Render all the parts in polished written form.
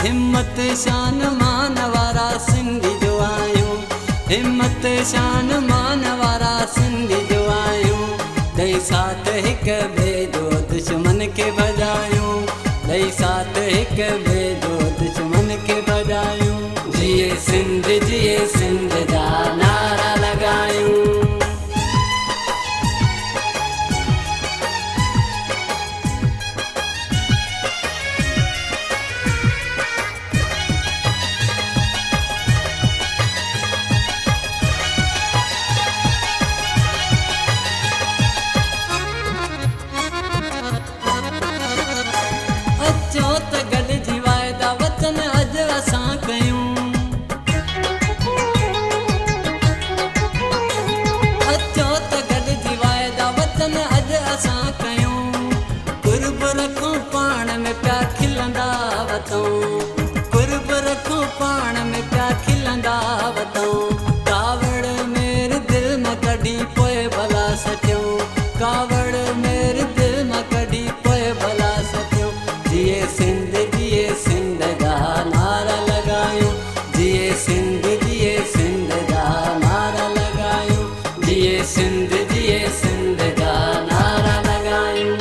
हिम्मत शान मान वारा सिंधी जो आहियूं, हिम्मत शान मान वारा सिंधी जो आहियूं। ॾेई साथ हिक ॿिए जो दुश्मन खे भॼायूं, ॾेई साथ हिक ॿिए जो दुश्मन खे भॼायूं। जिए सिंध जा नारा लॻायूं। अचो त गॾिजी वाइदा वचन अॼु असां कयूं, अचो त गॾिजी वाइदा वचन अॼु असां कयूं। कुर्ब रखूं पाण में पिया खिलंदा वतूं, कुर्ब रखूं पाण में पिया खिलंदा वतूं। कावड़ मेर दिल में कढी पोइ भला सटियूं, कावड़ मेर दिल में कढी पोइ भला सटियूं। जिए सिंध जा नारा लॻायूं, जिए सिंध जा नारा लॻायूं, जिए सिंध जा नारा लॻायूं।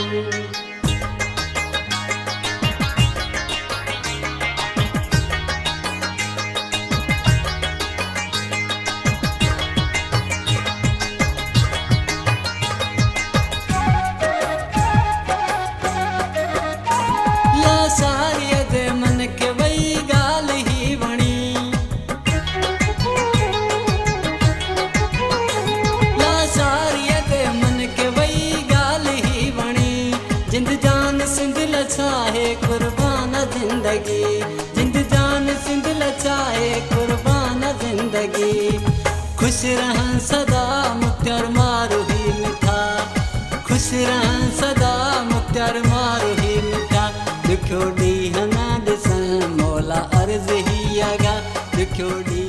सारीअ जे मन खे वई ॻाल्हि ही वणी, सारीअ जे मन खे वई ॻाल्हि ही वणी। जिंद जान सिंध लछाहे कुर्बान ज़िंदगी, जिंद जान सिंध लछाहे कुर्बान ज़िंदगी। खुश रहन सदा मुख्तियार मारू ही मिठा, खुश रहन सदा मुख्तियार मारू ही मिठा। ॾुखियो ॾींहुं न ॾिसण मौला अर्ज़ ही अॻा, ॾुखियो ॾींहुं